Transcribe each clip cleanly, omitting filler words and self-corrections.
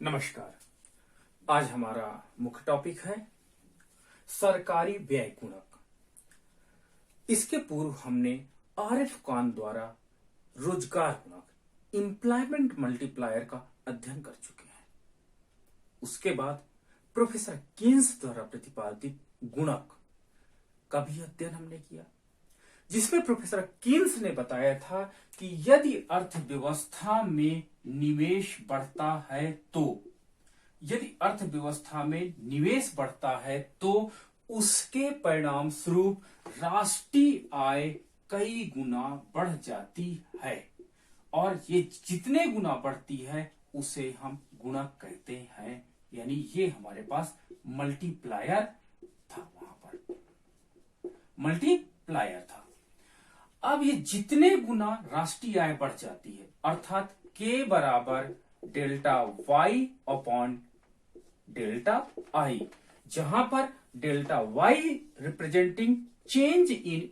नमस्कार। आज हमारा मुख्य टॉपिक है सरकारी व्यय गुणक। इसके पूर्व हमने आरिफ खान द्वारा रोजगार गुणक एम्प्लॉयमेंट मल्टीप्लायर का अध्ययन कर चुके हैं। उसके बाद प्रोफेसर कीन्स द्वारा प्रतिपादित गुणक का भी अध्ययन हमने किया, जिसमें प्रोफेसर कीन्स ने बताया था कि यदि अर्थव्यवस्था में निवेश बढ़ता है तो उसके परिणाम स्वरूप राष्ट्रीय आय कई गुना बढ़ जाती है, और ये जितने गुना बढ़ती है उसे हम गुणक कहते हैं। यानी ये हमारे पास मल्टीप्लायर था, वहां पर मल्टीप्लायर था। अब ये जितने गुना राष्ट्रीय आय बढ़ जाती है, अर्थात K बराबर delta Y upon delta I, जहां पर delta Y representing change in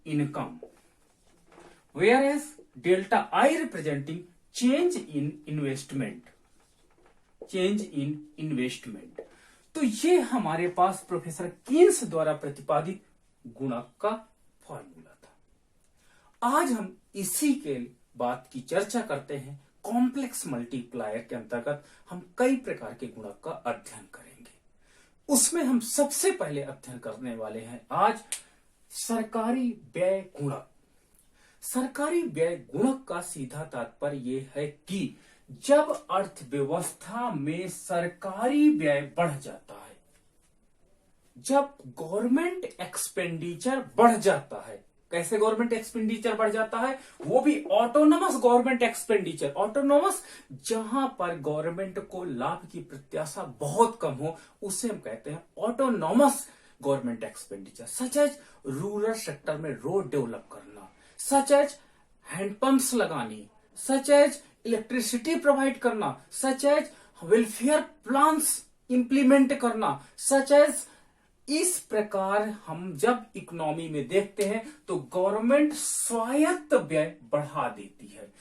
income, whereas delta I representing change in investment. तो ये हमारे पास प्रोफेसर कीन्स द्वारा प्रतिपादित गुणक का फॉर्मूला था। आज हम इसी के बात की चर्चा करते हैं। कॉम्प्लेक्स मल्टीप्लायर के अंतर्गत हम कई प्रकार के गुणक का अध्ययन करेंगे। उसमें हम सबसे पहले अध्ययन करने वाले हैं आज सरकारी व्यय गुणक। सरकारी व्यय गुणक का सीधा तात्पर्य यह है कि जब अर्थव्यवस्था में सरकारी व्यय बढ़ जाता है, जब गवर्नमेंट एक्सपेंडिचर बढ़ जाता है। कैसे गवर्नमेंट एक्सपेंडिचर बढ़ जाता है? वो भी ऑटोनोमस गवर्नमेंट एक्सपेंडिचर। ऑटोनोमस जहां पर गवर्नमेंट को लाभ की प्रत्याशा बहुत कम हो, उसे हम कहते हैं autonomous government expenditure. Such as rural sector में रोड डेवलप करना, सच एज हैंडपंप्स लगानी, सच एज इलेक्ट्रिसिटी प्रोवाइड करना, such as welfare plans implement करना, सच एज। इस प्रकार हम जब इकोनॉमी में देखते हैं तो गवर्नमेंट स्वायत्त व्यय बढ़ा देती है,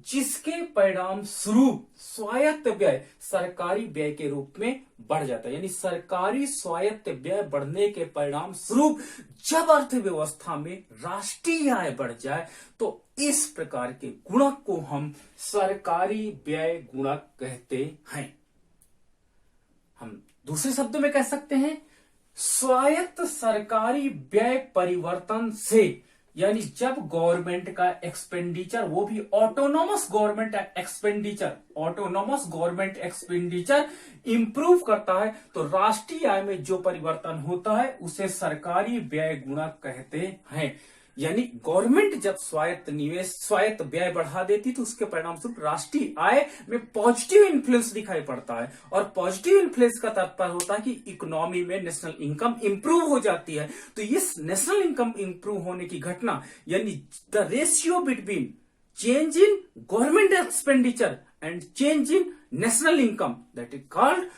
जिसके परिणाम स्वरूप स्वायत्त व्यय सरकारी व्यय के रूप में बढ़ जाता है। यानी सरकारी स्वायत्त व्यय बढ़ने के परिणाम स्वरूप जब अर्थव्यवस्था में राष्ट्रीय आय बढ़ जाए तो इस प्रकार के गुणक को हम सरकारी व्यय गुणक कहते हैं। हम दूसरे शब्दों में कह सकते हैं स्वायत्त सरकारी व्यय परिवर्तन से, यानी जब गवर्नमेंट का एक्सपेंडिचर, वो भी ऑटोनोमस गवर्नमेंट एक्सपेंडिचर इंप्रूव करता है, तो राष्ट्रीय आय में जो परिवर्तन होता है उसे सरकारी व्यय गुणक कहते हैं। यानी गवर्नमेंट जब स्वायत्त व्यय बढ़ा देती तो उसके परिणाम स्वरूप राष्ट्रीय आय में पॉजिटिव इन्फ्लुएंस दिखाई पड़ता है, और पॉजिटिव इन्फ्लुएंस का तात्पर्य होता है कि इकोनॉमी में नेशनल इनकम इंप्रूव हो जाती है। तो इस नेशनल इनकम इंप्रूव होने की घटना, यानी the ratio between change in government expenditure and change in national income, that is called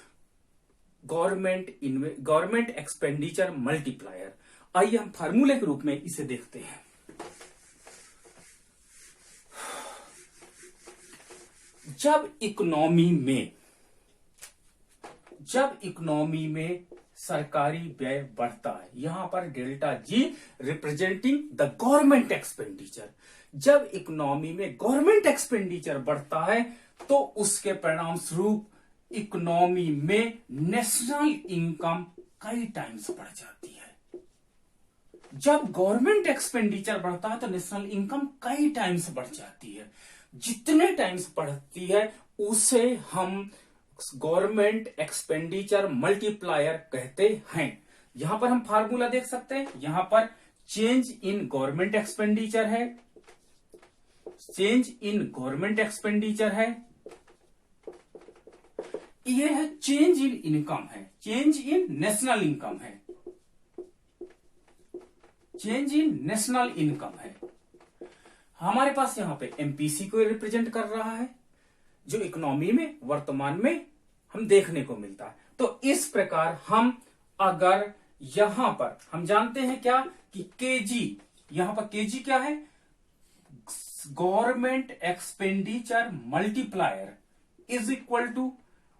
government expenditure multiplier. आइए हम फार्मूले के रूप में इसे देखते हैं। जब इकोनॉमी में सरकारी व्यय बढ़ता है, यहां पर delta G representing the government expenditure. जब इकोनॉमी में गवर्नमेंट एक्सपेंडिचर बढ़ता है तो उसके परिणाम स्वरूप इकोनॉमी में नेशनल इनकम कई टाइम्स बढ़ जाती है। जब गवर्नमेंट एक्सपेंडिचर बढ़ता है तो नेशनल इनकम कई टाइम्स बढ़ जाती है। जितने टाइम्स बढ़ती है उसे हम गवर्नमेंट एक्सपेंडिचर मल्टीप्लायर कहते हैं। यहां पर हम फार्मूला देख सकते हैं। यहां पर चेंज इन गवर्नमेंट एक्सपेंडिचर है, यह है चेंज इन इनकम है, चेंज इन नेशनल इनकम है। हमारे पास यहां पे एमपीसी को रिप्रेजेंट कर रहा है, जो इकोनॉमी में वर्तमान में हम देखने को मिलता है। तो इस प्रकार हम अगर यहां पर हम जानते हैं क्या कि केजी, यहां पर केजी क्या है? Government expenditure multiplier is equal to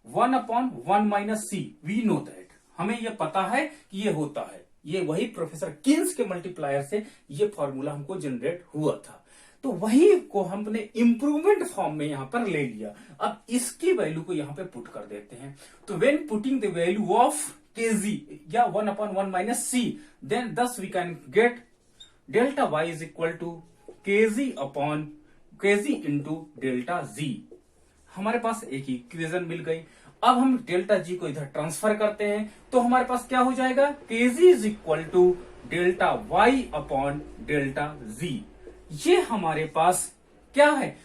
1/1 - c। We know that, हमें यह पता है कि यह होता है, ये वही प्रोफेसर किन्स के मल्टीप्लायर से ये फॉर्मूला हमको जनरेट हुआ था। तो वही को हमने इंप्रूवमेंट फॉर्म में यहां पर ले लिया। अब इसकी वैल्यू को यहां पे पुट कर देते हैं। तो when putting the value of kg या 1/1 - c, then thus we can get delta y is equal to kg into delta z। हमारे पास एक ही इक्वेशन मिल गई। अब हम डेल्टा जी को इधर ट्रांसफर करते हैं तो हमारे पास क्या हो जाएगा, kg is equal to delta y upon delta z। ये हमारे पास क्या है,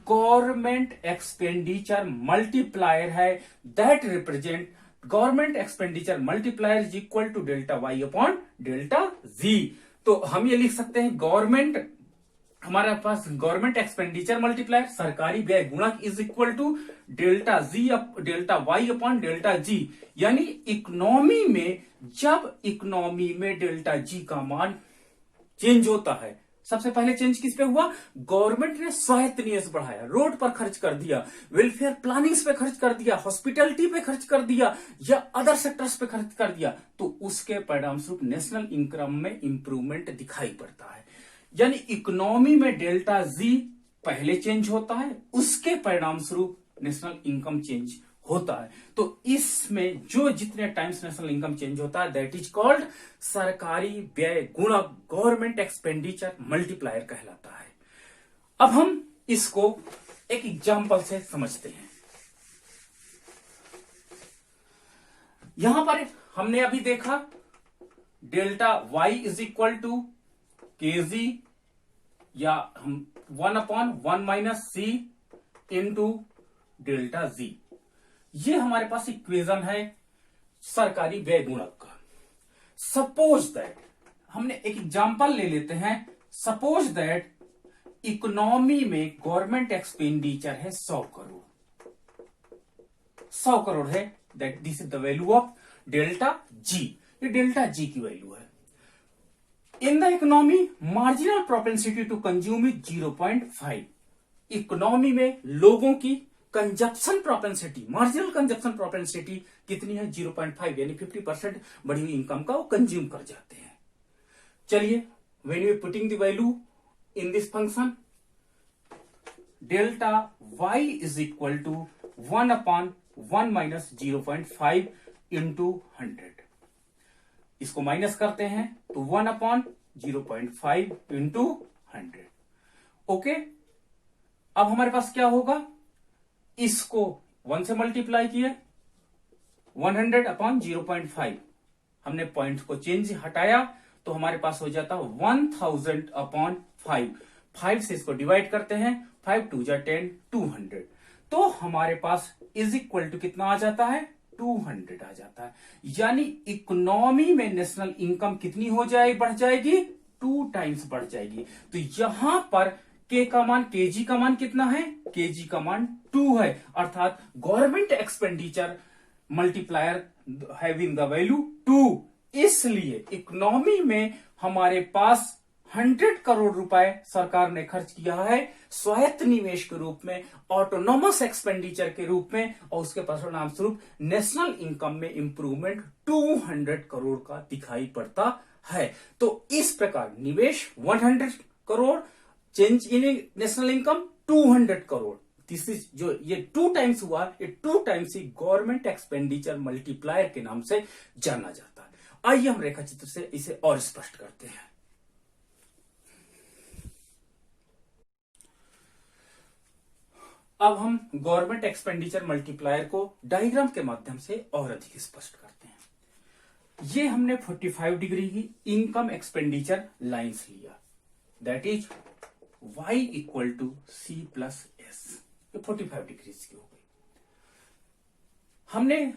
गवर्नमेंट एक्सपेंडिचर मल्टीप्लायर है, that represent government expenditure multiplier is equal to delta y upon delta z। तो हम ये लिख सकते हैं गवर्नमेंट, हमारे पास गवर्नमेंट एक्सपेंडिचर मल्टीप्लायर सरकारी व्यय गुणक is equal to delta y upon delta g। यानी इकोनॉमी में, जब इकोनॉमी में डेल्टा g का मान चेंज होता है, सबसे पहले चेंज किस पे हुआ, गवर्नमेंट ने स्वायत्त निवेश बढ़ाया, रोड पर खर्च कर दिया, वेलफेयर प्लानिंग्स पे खर्च कर दिया, हॉस्पिटलिटी पे खर्च कर दिया, या अदर सेक्टर्स पे खर्च कर दिया, तो उसके परिणाम स्वरूप नेशनल इनकम में इंप्रूवमेंट दिखाई पड़ता है। यानी इकोनॉमी में डेल्टा जी पहले चेंज होता है, उसके परिणाम स्वरूप नेशनल इनकम चेंज होता है। तो इसमें जो जितने टाइम्स नेशनल इनकम चेंज होता है, दैट इज कॉल्ड सरकारी व्यय गुणक, गवर्नमेंट एक्सपेंडिचर मल्टीप्लायर कहलाता है। अब हम इसको एक एग्जांपल से समझते हैं। यहां पर हमने अभी देखा delta y is equal to kg या हम 1/1 - c इंटू डेल्टा z। ये हमारे पास इक्वेशन है सरकारी व्यय गुणक का। सपोज दैट, हमने एक एग्जांपल ले लेते हैं, सपोज दैट इकोनॉमी में गवर्नमेंट एक्सपेंडिचर है 100 करोड़, 100 करोड़ है, that this is the value of delta G. ये डेल्टा जी की वैल्यू है। In the economy marginal propensity to consume is 0.5। Economy में लोगों की consumption propensity, marginal consumption propensity कितनी है, 0.5, यानी 50% बढ़ी हुई इनकम का वो कंज्यूम कर जाते हैं। चलिए, when you putting the value in this function, delta y is equal to 1/1 - 0.5 into 100। इसको माइनस करते हैं तो 1/0.5 इंटू 100। ओके, अब हमारे पास क्या होगा, इसको 1 से मल्टीप्लाई किए, 100/0.5, हमने पॉइंट को चेंज हटाया तो हमारे पास हो जाता 1000/5। 5 से इसको डिवाइड करते हैं, 5 2 जा 10, 200। तो हमारे पास इज इक्वल टू कितना आ जाता है, 200 आ जाता है। यानी इकोनॉमी में नेशनल इनकम कितनी हो जाएगी, बढ़ जाएगी, 2 टाइम्स बढ़ जाएगी। तो यहां पर के का मान, केजी का मान कितना है, केजी का मान 2 है, अर्थात government expenditure multiplier having the value 2। इसलिए इकोनॉमी में हमारे पास 100 करोड़ रुपए सरकार ने खर्च किया है स्वायत्त निवेश के रूप में, ऑटोनोमस एक्सपेंडिचर के रूप में, और उसके परिणाम स्वरूप नेशनल इनकम में इंप्रूवमेंट 200 करोड़ का दिखाई पड़ता है। तो इस प्रकार निवेश 100 crore, change in national income 200 crore, this is जो ये 2 टाइम्स हुआ, ये 2 टाइम्स ही गवर्नमेंट एक्सपेंडिचर मल्टीप्लायर के नाम से जाना जाता है। आइए हम रेखा चित्र से इसे और स्पष्ट करते हैं। अब हम गवर्नमेंट एक्सपेंडिचर मल्टीप्लायर को डायग्राम के माध्यम से और अधिक स्पष्ट करते हैं। ये हमने 45 डिग्री की इनकम एक्सपेंडिचर लाइंस लिया, that is y equal to c plus S, ये 45 डिग्री की हो गई। हमने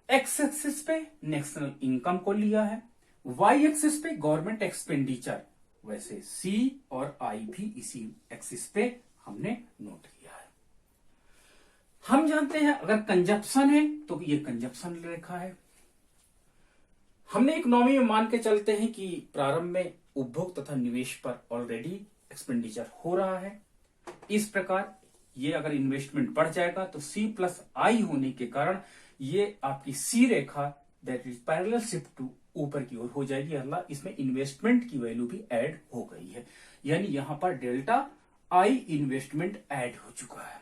x एक्सिस पे नेशनल इनकम को लिया है, y एक्सिस पे गवर्नमेंट एक्सपेंडिचर, वैसे c और i भी इसी एक्सिस पे हमने नोट किया है। हम जानते हैं अगर कंजप्शन है तो ये कंजप्शन रेखा है। हमने इकोनॉमी में मान के चलते हैं कि प्रारंभ में उपभोग तथा निवेश पर ऑलरेडी एक्सपेंडिचर हो रहा है, इस प्रकार ये अगर इन्वेस्टमेंट बढ़ जाएगा तो C प्लस आई होने के कारण ये आपकी सी रेखा that is parallel shift to ऊपर की ओर हो जाएगी। अगला इसमें इन्वेस्टमेंट की वैल्यू भी ऐड हो गई है, यानी यहां पर डेल्टा आई इन्वेस्टमेंट ऐड हो चुका है,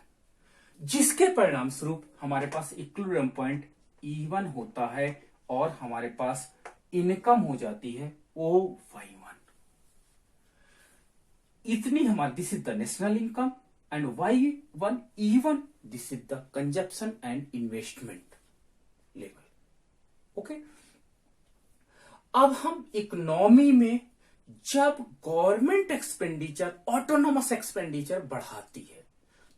जिसके परिणाम स्वरूप हमारे पास इक्विलिब्रियम पॉइंट E1 होता है और हमारे पास इनकम हो जाती है O51। इतनी हमारी this is the national income and Y1 E1 this is the consumption and investment level. Okay, अब हम इकोनॉमी में जब गवर्नमेंट एक्सपेंडिचर ऑटोनोमस एक्सपेंडिचर बढ़ाती है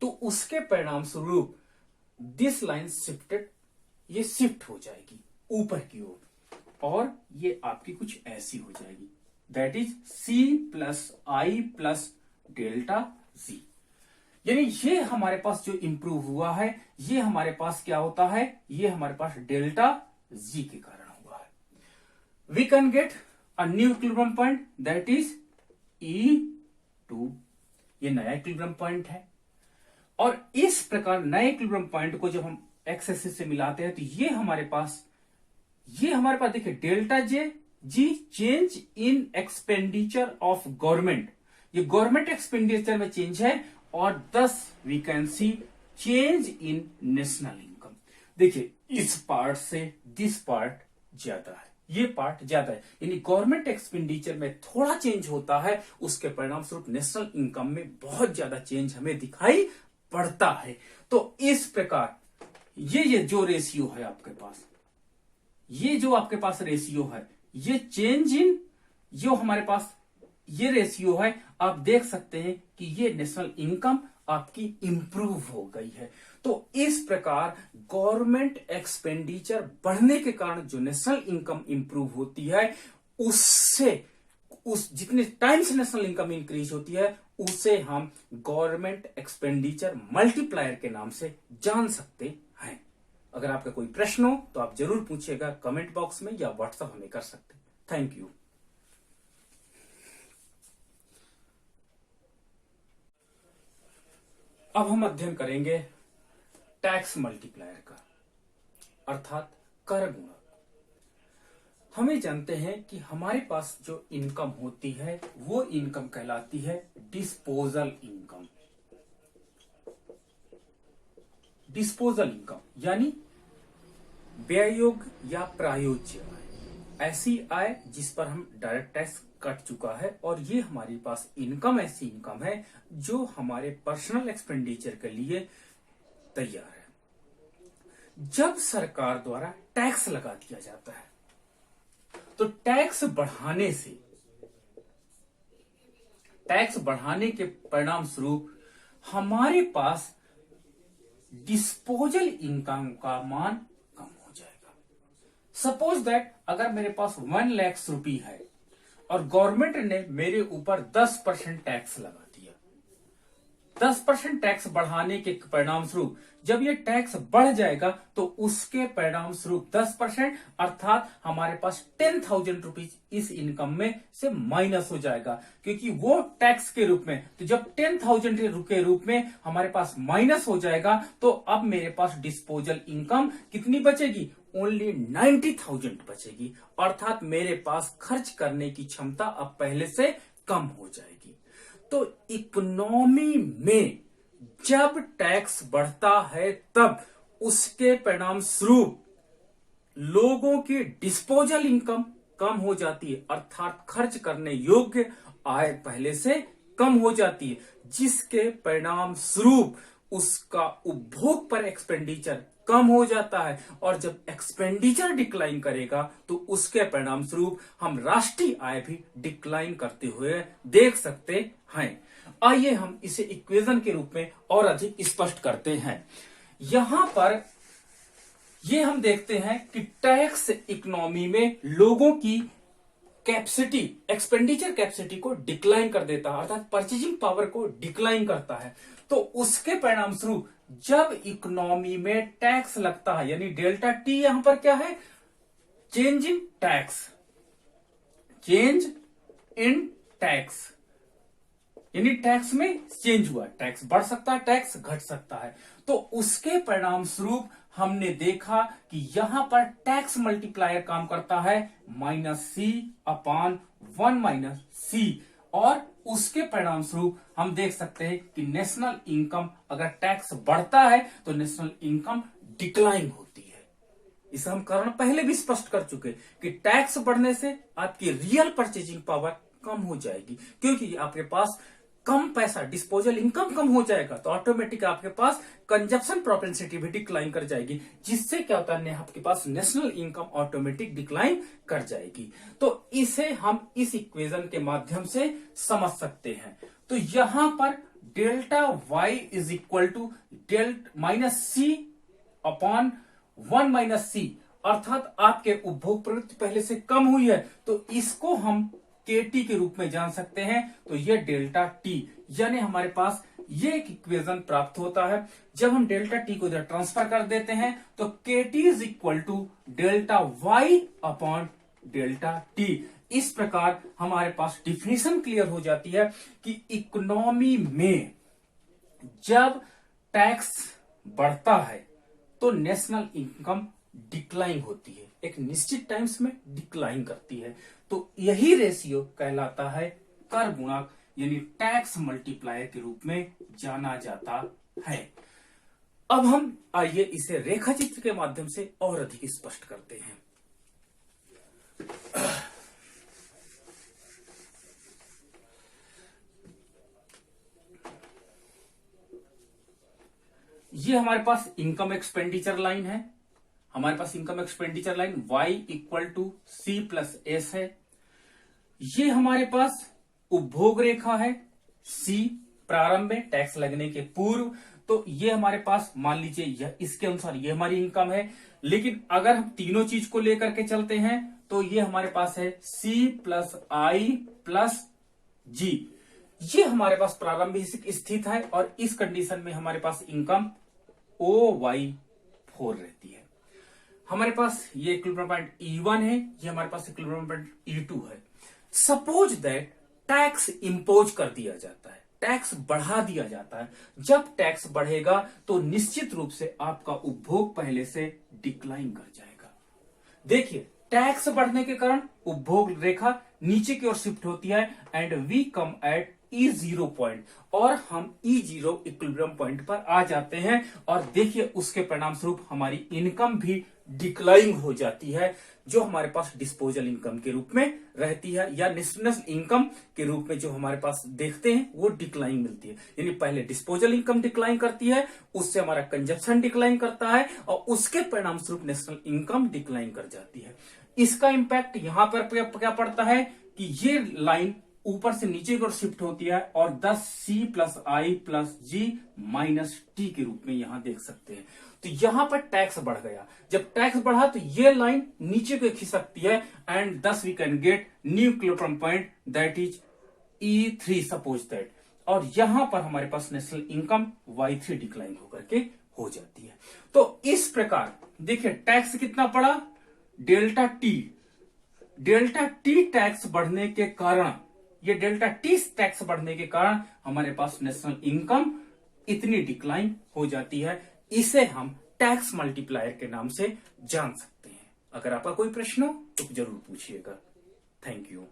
तो उसके परिणाम स्वरूप दिस लाइन शिफ्टेड, ये शिफ्ट हो जाएगी ऊपर की ओर और ये आपकी कुछ ऐसी हो जाएगी that is C plus I plus delta Z। यानी ये हमारे पास जो इंप्रूव हुआ है ये हमारे पास क्या होता है, ये हमारे पास डेल्टा Z के कारण हुआ है। We can get a new equilibrium point that is E2। ये नया इक्विलिब्रियम पॉइंट है और इस प्रकार नए इक्विलिब्रियम पॉइंट को जब हम एक्स एक्सिस से मिलाते हैं तो ये हमारे पास देखिए delta G change in expenditure of government, ये गवर्नमेंट एक्सपेंडिचर में चेंज है और thus we can see change in national income. देखिए इस पार्ट से दिस पार्ट ज्यादा है, ये पार्ट ज्यादा है, यानी गवर्नमेंट एक्सपेंडिचर में थोड़ा चेंज होता है, उसके परिणाम स्वरूप नेशनल इनकम में बहुत ज्यादा चेंज हमें दिखाई पड़ता है। तो इस प्रकार ये जो रेशियो है आपके पास, ये जो आपके पास रेशियो है, ये चेंज इन जो हमारे पास ये रेशियो है, आप देख सकते हैं कि ये नेशनल इनकम आपकी इंप्रूव हो गई है। तो इस प्रकार गवर्नमेंट एक्सपेंडिचर बढ़ने के कारण जो नेशनल इनकम इंप्रूव होती है उससे जितने टाइम्स नेशनल इनकम इंक्रीज होती है उसे हम गवर्नमेंट एक्सपेंडिचर मल्टीप्लायर के नाम से जान सकते हैं। अगर आपका कोई प्रश्न हो तो आप जरूर पूछिएगा कमेंट बॉक्स में या व्हाट्सएप हमें कर सकते हैं। Thank you. अब हम अध्ययन करेंगे टैक्स मल्टीप्लायर का, अर्थात कर गुणक। हमें जानते हैं कि हमारे पास जो इनकम होती है वो इनकम कहलाती है डिस्पोजल इनकम। डिस्पोजल इनकम यानी व्ययोग्य या प्रायोज्य आय, ऐसी आय जिस पर हम डायरेक्ट टैक्स कट चुका है, और ये हमारे पास इनकम ऐसी इनकम है जो हमारे पर्सनल एक्सपेंडिचर के लिए तैयार है। जब सरकार द्वारा टैक्स लगा दिया जाता है तो टैक्स बढ़ाने के परिणाम स्वरूप हमारे पास डिस्पोजल इनकम का मान कम हो जाएगा। सपोज दैट अगर मेरे पास 1 लाख रुपए है और गवर्नमेंट ने मेरे ऊपर 10% टैक्स लगा दिया, 10% टैक्स बढ़ाने के परिणाम स्वरूप जब ये टैक्स बढ़ जाएगा तो उसके परिणाम स्वरूप 10% अर्थात हमारे पास 10,000 रुपीज इस इनकम में से माइनस हो जाएगा, क्योंकि वो टैक्स के रूप में, तो जब 10,000 के रूप में हमारे पास माइनस हो जाएगा तो अब मेरे पास डिस्पोजल इनकम कितनी बचेगी, ओनली 90,000 बचेगी, अर्थात मेरे पास खर्च करने की क्षमता अब पहले से कम हो जाएगी। तो इकोनॉमी में जब टैक्स बढ़ता है तब उसके परिणाम स्वरूप लोगों की डिस्पोजल इनकम कम हो जाती है, अर्थात खर्च करने योग्य आय पहले से कम हो जाती है, जिसके परिणाम स्वरूप उसका उपभोग पर एक्सपेंडिचर कम हो जाता है, और जब एक्सपेंडिचर डिक्लाइन करेगा तो उसके परिणाम स्वरूप हम राष्ट्रीय आय भी डिक्लाइन करते हुए देख सकते हैं। आइए हम इसे इक्वेशन के रूप में और अधिक स्पष्ट करते हैं। यहां पर ये हम देखते हैं कि टैक्स इकोनॉमी में लोगों की कैपेसिटी, एक्सपेंडिचर कैपेसिटी को डिक्लाइन कर देता है, अर्थात परचेजिंग पावर को डिक्लाइन करता है। तो उसके परिणाम स्वरूप जब इकोनॉमी में टैक्स लगता है, यानी डेल्टा टी यहां पर क्या है, change in tax, change in tax, यानी टैक्स में चेंज हुआ, टैक्स बढ़ सकता है, टैक्स घट सकता है। तो उसके परिणाम स्वरूप हमने देखा कि यहां पर टैक्स मल्टीप्लायर काम करता है -C/1 - C, और उसके परिणाम स्वरूप हम देख सकते हैं कि नेशनल इनकम, अगर टैक्स बढ़ता है तो नेशनल इनकम डिक्लाइन होती है। इसे हम कारण पहले भी स्पष्ट कर चुके कि टैक्स बढ़ने से आपकी रियल परचेजिंग पावर कम हो जाएगी, क्योंकि आपके पास कम पैसा, डिस्पोजल इनकम कम हो जाएगा, तो ऑटोमेटिक आपके पास कंजप्शन प्रोपेंसिटी भी डिक्लाइन कर जाएगी, जिससे क्या होता है, आपके पास नेशनल इनकम ऑटोमेटिक डिक्लाइन कर जाएगी। तो इसे हम इस इक्वेशन के माध्यम से समझ सकते हैं। तो यहां पर delta Y is equal to -C/1 - C, अर्थात आपके उपभोग प्रवृत्ति पहले से कम हुई है, तो इसको हम KT के रूप में जान सकते हैं। तो ये डेल्टा टी, यानी हमारे पास ये एक इक्वेशन प्राप्त होता है। जब हम डेल्टा टी को इधर ट्रांसफर कर देते हैं तो KT is equal to delta Y upon delta T. इस प्रकार हमारे पास डिफिनेशन क्लियर हो जाती है कि इकोनॉमी में जब टैक्स बढ़ता है तो नेशनल इनकम डिक्लाइन होती है, एक निश्चित टाइम्स में डिक्लाइन करती है। तो यही रेशियो कहलाता है कर गुणक, यानी टैक्स मल्टीप्लायर के रूप में जाना जाता है। अब हम आइए इसे रेखा चित्र के माध्यम से और अधिक स्पष्ट करते हैं। ये हमारे पास इनकम एक्सपेंडिचर लाइन है, हमारे पास income expenditure line y equal to C+S है। ये हमारे पास उपभोग रेखा है C, प्रारंभ में टैक्स लगने के पूर्व। तो ये हमारे पास मान लीजिए यह इसके अनुसार ये हमारी इनकम है, लेकिन अगर हम तीनों चीज को लेकर के चलते हैं तो ये हमारे पास है C+I+G। ये हमारे पास प्रारंभिक स्थित है और इस कंडीशन में हमारे पास इनकम OY4 रहती है। हमारे पास ये इक्विलिब्रियम पॉइंट E1 है, ये हमारे पास इक्विलिब्रियम पॉइंट E2 है। सपोज दैट टैक्स इंपोज कर दिया जाता है, टैक्स बढ़ा दिया जाता है। जब टैक्स बढ़ेगा तो निश्चित रूप से आपका उपभोग पहले से डिक्लाइन कर जाएगा। देखिए, टैक्स बढ़ने के कारण उपभोग रेखा नीचे की ओर शिफ्ट होती है and we come at E0 point, और हम E0 इक्विलिब्रियम पॉइंट पर आ जाते हैं। और देखिए उसके परिणाम स्वरूप हमारी इनकम भी डिक्लाइन हो जाती है, जो हमारे पास डिस्पोजल इनकम के रूप में रहती है, या नेशनल इनकम के रूप में जो हमारे पास देखते हैं वो डिक्लाइन मिलती है। यानी पहले डिस्पोजल इनकम डिक्लाइन करती है, उससे हमारा कंजप्शन डिक्लाइन करता है, और उसके परिणाम स्वरूप नेशनल इनकम डिक्लाइन कर जाती है। इसका इंपैक्ट यहां पर क्या पड़ता है कि ये लाइन ऊपर से नीचे की ओर शिफ्ट होती है और 10C+I+G -T के रूप में यहां देख सकते हैं। तो यहां पर टैक्स बढ़ गया, जब टैक्स बढ़ा तो ये लाइन नीचे को खिसकती है and thus we can get new equilibrium point that is E3 suppose that, और यहां पर हमारे पास नेशनल इनकम Y3 डिक्लाइन होकर के हो जाती है। तो इस प्रकार देखिए टैक्स कितना पड़ा, डेल्टा टी टैक्स बढ़ने के कारण, ये डेल्टा टी टैक्स बढ़ने के कारण हमारे पास नेशनल इनकम इतनी डिक्लाइन हो जाती है। इसे हम टैक्स मल्टीप्लायर के नाम से जान सकते हैं। अगर आपका कोई प्रश्न हो तो जरूर पूछिएगा। Thank you.